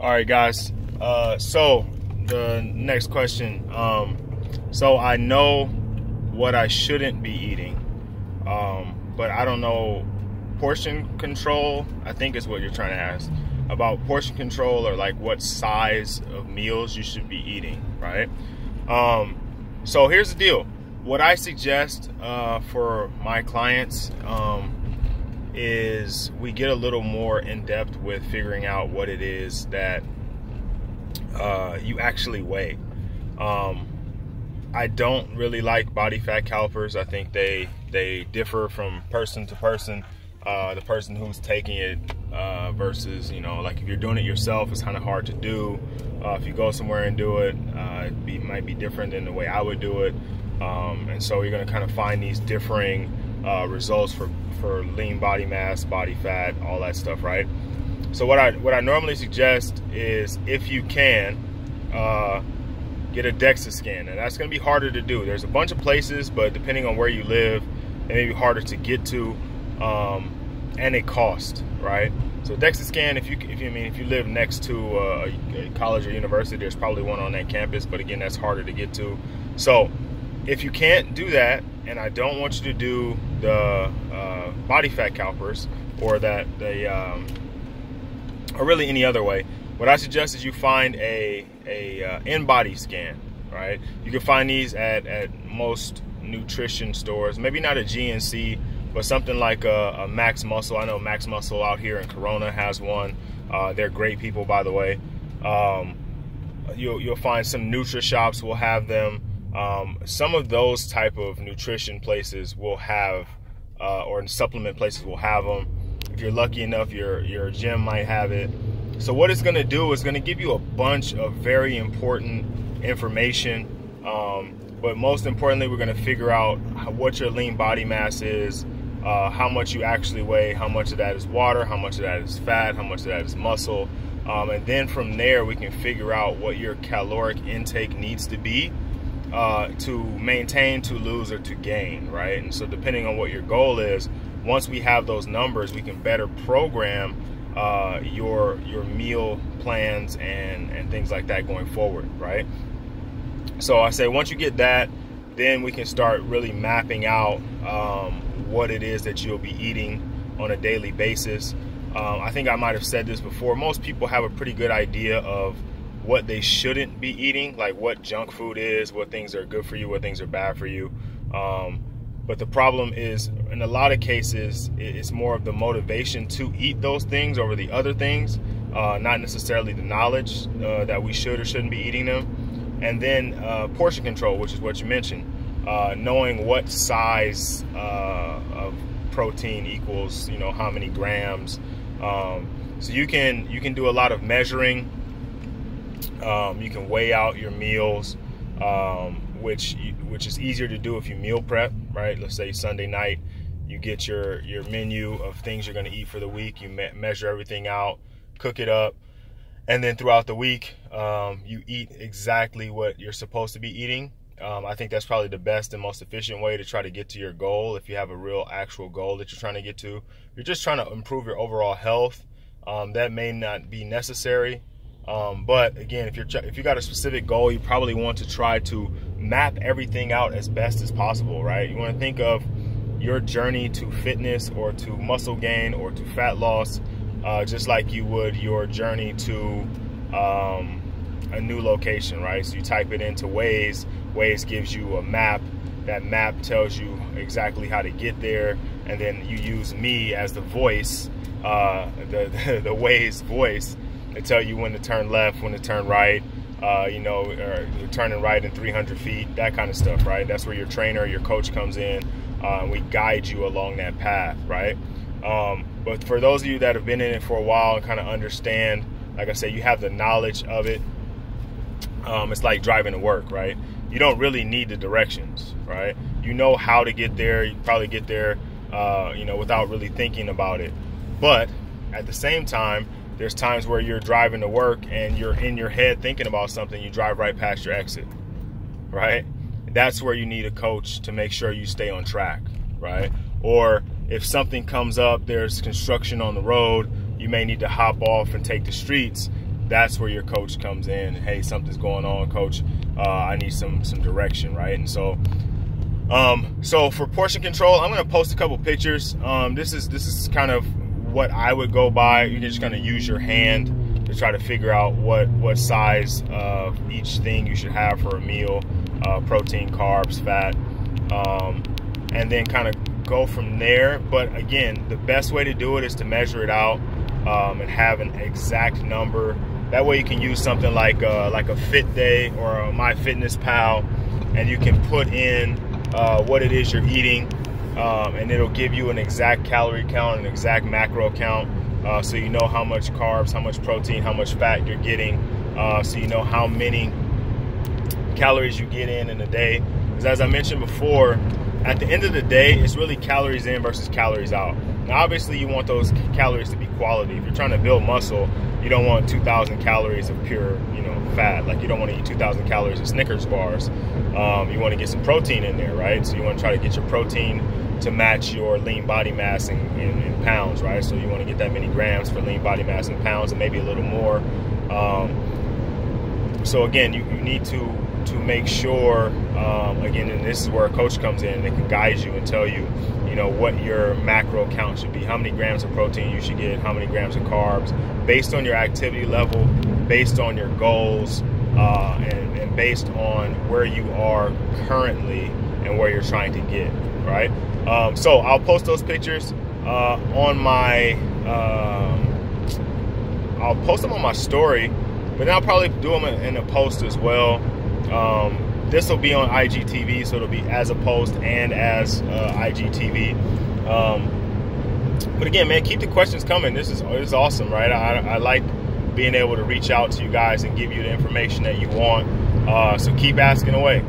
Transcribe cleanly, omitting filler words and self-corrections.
All right, guys. So the next question. So I know what I shouldn't be eating, but I don't know portion control. I think is what you're trying to ask about portion control, or like what size of meals you should be eating, right? So here's the deal. What I suggest for my clients is we get a little more in depth with figuring out what it is that you actually weigh. I don't really like body fat calipers. I think they differ from person to person. The person who's taking it versus, you know, like if you're doing it yourself, it's kind of hard to do. If you go somewhere and do it, it might be different than the way I would do it. And so you're going to kind of find these differing results for lean body mass, body fat, all that stuff, right? So what I normally suggest is, if you can, get a DEXA scan, and that's going to be harder to do. There's a bunch of places, but depending on where you live, it may be harder to get to, and it costs, right? So DEXA scan, if you live next to a college or university, there's probably one on that campus, but again, that's harder to get to. So if you can't do that, and I don't want you to do the body fat calipers or or really any other way, what I suggest is you find a in-body scan, right? You can find these at most nutrition stores, maybe not a GNC, but something like a Max Muscle. I know Max Muscle out here in Corona has one. They're great people, by the way. You'll find some Nutri shops will have them. Some of those type of nutrition places will have, or supplement places will have them. If you're lucky enough, your gym might have it. So what it's going to do is going to give you a bunch of very important information. But most importantly, we're going to figure out what your lean body mass is, how much you actually weigh, how much of that is water, how much of that is fat, how much of that is muscle. And then from there, we can figure out what your caloric intake needs to be to maintain, to lose, or to gain, right? And so depending on what your goal is, once we have those numbers, we can better program your meal plans and things like that going forward, right? So I say once you get that, then we can start really mapping out what it is that you'll be eating on a daily basis. I think I might have said this before. Most people have a pretty good idea of what they shouldn't be eating, like what junk food is, what things are good for you, what things are bad for you. But the problem is, in a lot of cases, it's more of the motivation to eat those things over the other things, not necessarily the knowledge that we should or shouldn't be eating them. And then portion control, which is what you mentioned, knowing what size of protein equals, you know, how many grams. So you can do a lot of measuring. You can weigh out your meals, which is easier to do if you meal prep, right? Let's say Sunday night, you get your menu of things you're going to eat for the week. You measure everything out, cook it up, and then throughout the week, you eat exactly what you're supposed to be eating. I think that's probably the best and most efficient way to try to get to your goal. If you have a real actual goal that you're trying to get to, if you're just trying to improve your overall health, that may not be necessary. But again, if you got a specific goal, you probably want to try to map everything out as best as possible, right? You want to think of your journey to fitness or to muscle gain or to fat loss, just like you would your journey to a new location, right? So you type it into Waze. Waze gives you a map. That map tells you exactly how to get there, and then you use me as the voice, the Waze voice, to tell you when to turn left, when to turn right, or you're turning right in 300 feet, that kind of stuff, right? That's where your trainer, your coach comes in. We guide you along that path, right? But for those of you that have been in it for a while and kind of understand, like I said, you have the knowledge of it. It's like driving to work, right? You don't really need the directions, right? You know how to get there. You can probably get there, without really thinking about it. But at the same time, there's times where you're driving to work and you're in your head thinking about something. You drive right past your exit, right? That's where you need a coach to make sure you stay on track, right? Or if something comes up, there's construction on the road, you may need to hop off and take the streets. that's where your coach comes in. Hey, something's going on, coach. I need some direction, right? And so so for portion control, I'm going to post a couple pictures. This is kind of what I would go by. You can just kind of use your hand to try to figure out what size of each thing you should have for a meal, protein, carbs, fat, and then kind of go from there. But again, the best way to do it is to measure it out and have an exact number. That way you can use something like a Fit Day or a MyFitnessPal, and you can put in what it is you're eating, and it'll give you an exact calorie count, an exact macro count, so you know how much carbs, how much protein, how much fat you're getting, so you know how many calories you get in a day. Because as I mentioned before, at the end of the day, it's really calories in versus calories out. Now, obviously, you want those calories to be quality. If you're trying to build muscle, you don't want 2,000 calories of pure, fat. Like, you don't want to eat 2,000 calories of Snickers bars. You want to get some protein in there, right? So you want to try to get your protein to match your lean body mass in pounds, right? So you want to get that many grams for lean body mass in pounds, and maybe a little more. So again, you need to make sure, again, and this is where a coach comes in, they can guide you and tell you, what your macro count should be, how many grams of protein you should get, how many grams of carbs, based on your activity level, based on your goals, and based on where you are currently and where you're trying to get, right? So I'll post those pictures on my, I'll post them on my story, but then I'll probably do them in a post as well. This will be on IGTV, so it'll be as a post and as IGTV. But again, man, keep the questions coming. This is awesome, right? I like being able to reach out to you guys and give you the information that you want. So keep asking away.